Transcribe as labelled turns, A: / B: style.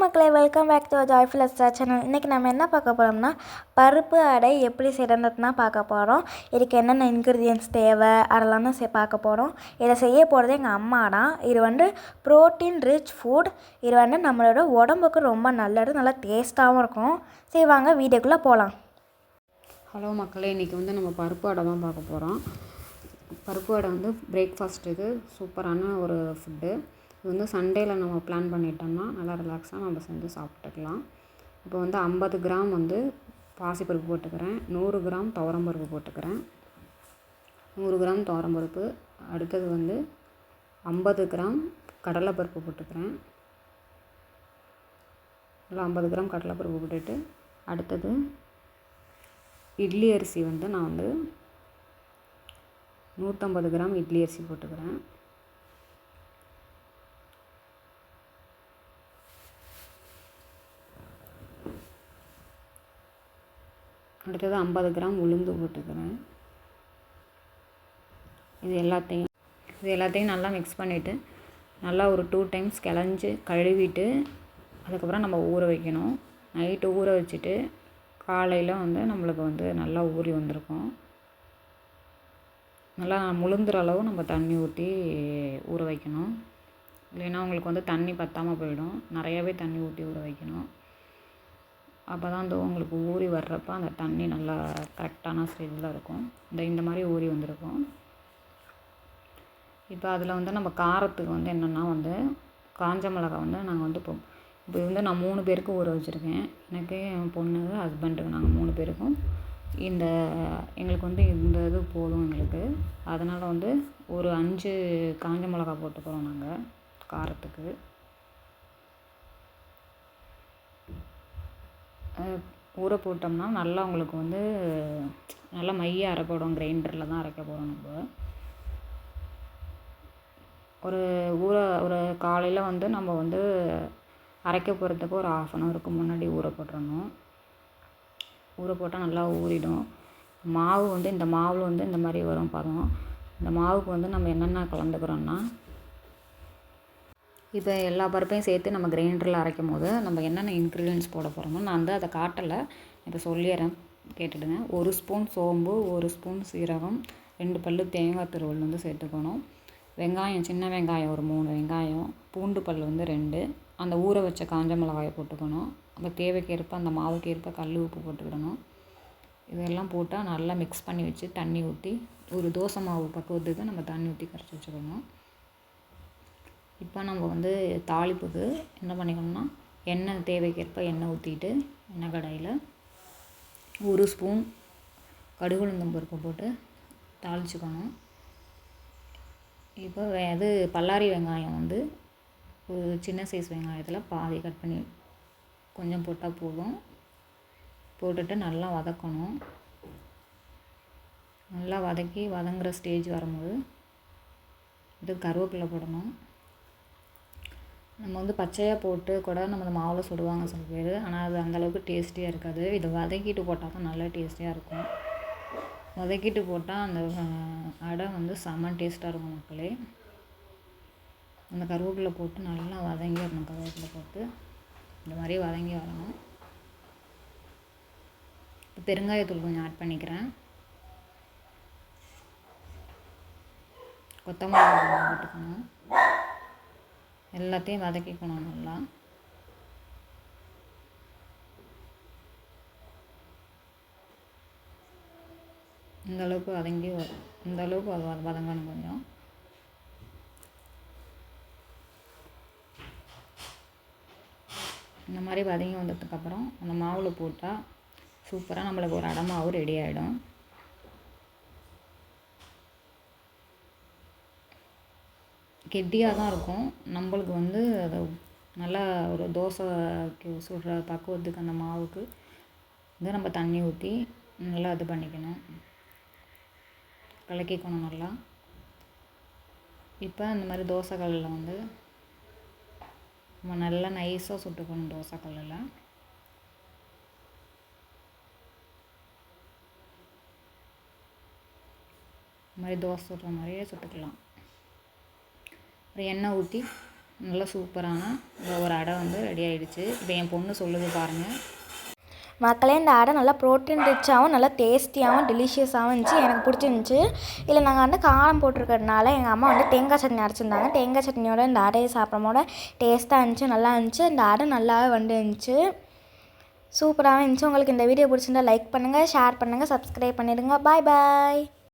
A: மக்களே, welcome back to joyful extra channel. இன்றைக்கி நம்ம என்ன பார்க்க போகிறோம்னா, பருப்பு அடை எப்படி செய்கிறதுனா பார்க்க போகிறோம். இதுக்கு என்னென்ன இன்க்ரீடியன்ஸ் தேவை அதெல்லாம் தான் பார்க்க போகிறோம். இதை செய்ய போகிறது எங்கள் அம்மா தான். இது ப்ரோட்டீன் ரிச் ஃபுட். இது நம்மளோட உடம்புக்கு ரொம்ப நல்லது, நல்லா டேஸ்ட்டாகவும் இருக்கும். சரி வாங்க வீடியோக்குள்ளே போகலாம்.
B: ஹலோ மக்களே, இன்றைக்கி நம்ம பருப்பு அடை தான் பார்க்க போகிறோம். பருப்பு அடை பிரேக்ஃபாஸ்ட்டுக்கு சூப்பரான ஒரு ஃபுட்டு. இது சண்டேயில் நம்ம பிளான் பண்ணிட்டோம்னா நல்லா ரிலாக்ஸாக நம்ம செஞ்சு சாப்பிட்டுக்கலாம். இப்போ 50 கிராம் பாசிப்பருப்பு போட்டுக்கிறேன், 100 கிராம் துவரம்பருப்பு போட்டுக்கிறேன், 100 கிராம் துவரம்பருப்பு. அடுத்தது 50 கிராம் கடலைப்பருப்பு போட்டுக்கிறேன். நல்லா 50 கிராம் கடலைப்பருப்பு போட்டுட்டு, அடுத்தது இட்லி அரிசி நான் 150 கிராம் இட்லி அரிசி போட்டுக்கிறேன். அடுத்தது 50 கிராம் உளுந்து போட்டுக்கிறேன். இது எல்லாத்தையும் நல்லா மிக்ஸ் பண்ணிவிட்டு நல்லா ஒரு 2 டைம்ஸ் கழுவிட்டு அதுக்கப்புறம் நம்ம ஊற வைக்கணும். நைட்டு ஊற வச்சுட்டு காலையில் நம்மளுக்கு நல்லா ஊறி வந்திருக்கும். நல்லா முழுந்துற அளவு நம்ம தண்ணி ஊற்றி ஊற வைக்கணும். இல்லைன்னா உங்களுக்கு தண்ணி பற்றாமல் போயிடும். நிறையாவே தண்ணி ஊற்றி ஊற வைக்கணும். அப்போ தான் உங்களுக்கு ஊறி வர்றப்போ அந்த தண்ணி நல்லா கரெக்டான ஸ்டேஜில் இருக்கும். இந்த மாதிரி ஊறி வந்திருக்கும். இப்போ அதில் நம்ம காரத்துக்கு என்னென்னா காஞ்ச மிளகாய் நாங்கள் இப்போ நான் 3 பேருக்கு ஊற வச்சுருக்கேன். எனக்கு, என் பொண்ணு, ஹஸ்பண்டுக்கு, நாங்கள் 3 பேருக்கும் எங்களுக்கு இந்த இது போதும் எங்களுக்கு. அதனால் ஒரு 5 காஞ்ச மிளகாய் போட்டுக்கிறோம் நாங்கள் காரத்துக்கு. ஊற போட்டோம்னா நல்லா உங்களுக்கு நல்லா மைய அரைப்படும். கிரைண்டரில் தான் அரைக்க போகிறோம். நம்ம ஒரு காலையில் நம்ம அரைக்க போகிறதுக்கு ஒரு 1/2 அன் ஹவருக்கு முன்னாடி ஊற போட்டுறணும். ஊற போட்டால் நல்லா ஊறிடும். மாவு இந்த மாவில் இந்த மாதிரி வரும் பதம். இந்த மாவுக்கு நம்ம என்னென்ன கலந்துக்கிறோன்னா, இப்போ எல்லா பருப்பையும் சேர்த்து நம்ம கிரைண்டரில் அரைக்கும் போது நம்ம என்னென்ன இன்க்ரீடியன்ஸ் போட போகிறோமோ நான் அதை காட்டலை, இப்போ சொல்லிடுறேன், கேட்டுடுங்க. 1 ஸ்பூன் சோம்பு, 1 ஸ்பூன் சீரகம், 2 பல் தேங்காய் துருவல் சேர்த்துக்கணும். வெங்காயம், சின்ன வெங்காயம் ஒரு 3 வெங்காயம், பூண்டு பல் 2, அந்த ஊற வச்ச காஞ்ச மிளகாயை போட்டுக்கணும். அந்த தேவைக்கேற்ப அந்த மாவுக்கு ஏற்ப கல் உப்பு போட்டுக்கிடணும். இதெல்லாம் போட்டால் நல்லா மிக்ஸ் பண்ணி வச்சு தண்ணி ஊற்றி ஒரு தோசை மாவு பக்குவத்துக்கு நம்ம தண்ணி ஊற்றி கரைச்சி வச்சுக்கணும். இப்போ நம்ம தாளிப்புக்கு என்ன பண்ணிக்கணும்னா, எண்ணெய் தேவைக்கேற்ப எண்ணெய் ஊற்றிட்டு எண்ணெய் கடாயில் 1 ஸ்பூன் கடுகு உளுந்தம் பருப்பு போட்டு தாளிச்சுக்கணும். இப்போ பல்லாரி வெங்காயம் ஒரு சின்ன சைஸ் வெங்காயத்தில் பாதி கட் பண்ணி கொஞ்சம் போட்டால் போதும். போட்டுட்டு நல்லா வதக்கணும். நல்லா வதங்குற ஸ்டேஜ் வரும்போது கருவேப்பிலை போடணும். நம்ம பச்சையாக போட்டு கூட நம்ம அந்த மாவில் சுடுவாங்க சில பேர். ஆனால் அது அந்தளவுக்கு டேஸ்டியாக இருக்காது. இதை வதக்கிட்டு போட்டால் தான் நல்லா டேஸ்டியாக இருக்கும். வதக்கிட்டு போட்டால் அந்த அடை செம்ம டேஸ்ட்டாக இருக்கும் மக்களே. அந்த கருவேப்பிலை போட்டு நல்லா வதங்கி வரணும். கருவேப்பிலை போட்டு இந்த மாதிரி வதங்கி வரணும். இப்போ பெருங்காயத்தூள் கொஞ்சம் ஆட் பண்ணிக்கிறேன். கொத்தமல்லி போட்டுக்கணும். எல்லாத்தையும் வதக்கிக்கணும் நல்லா. இந்தளவுக்கு வதங்கணும் கொஞ்சம். இந்த மாதிரி வதங்கி வந்ததுக்கப்புறம் அந்த மாவில் போட்டால் சூப்பராக நம்மளுக்கு ஒரு அடை மாவு ரெடி ஆகிடும். கெட்டியாக தான் இருக்கும். நம்மளுக்கு அதை நல்லா ஒரு தோசைக்கு சுடுற பக்குவத்துக்கு அந்த மாவுக்கு நம்ம தண்ணி ஊற்றி நல்லா இது பண்ணிக்கணும், கலக்கிக்கணும் நல்லா. இப்போ இந்த மாதிரி தோசைக்கல்லில் நம்ம நல்லா நைஸாக சுட்டுக்கணும். தோசைக்கல்லில் இந்த மாதிரி தோசை சுடுற மாதிரியே சுட்டுக்கலாம். அப்புறம் எண்ணெய் ஊற்றி நல்லா சூப்பரான ஒரு அடை வந்து ரெடி ஆகிடுச்சு. இப்போ என் பொண்ணு சொல்லுது பாருங்கள்.
A: மக்களே, இந்த அடை நல்லா ப்ரோட்டீன் ரிச்சாகவும் நல்லா டேஸ்டியாகவும் டெலிஷியஸாகவும் இருந்துச்சு. எனக்கு பிடிச்சிருந்துச்சி. இதில் நாங்கள் வந்து காரம் போட்டிருக்கிறதுனால எங்கள் அம்மா வந்து தேங்காய் சட்னி அரைச்சிருந்தாங்க. தேங்காய் சட்னியோட இந்த அடையை சாப்பிடும்போது டேஸ்ட்டாக இருந்துச்சு, நல்லா இருந்துச்சு. இந்த அடை நல்லாவே வந்துருந்துச்சு, சூப்பராகவும் இருந்துச்சு. உங்களுக்கு இந்த வீடியோ பிடிச்சிருந்தா லைக் பண்ணுங்கள், ஷேர் பண்ணுங்கள், சப்ஸ்கிரைப் பண்ணிடுங்க. பாய் பாய்.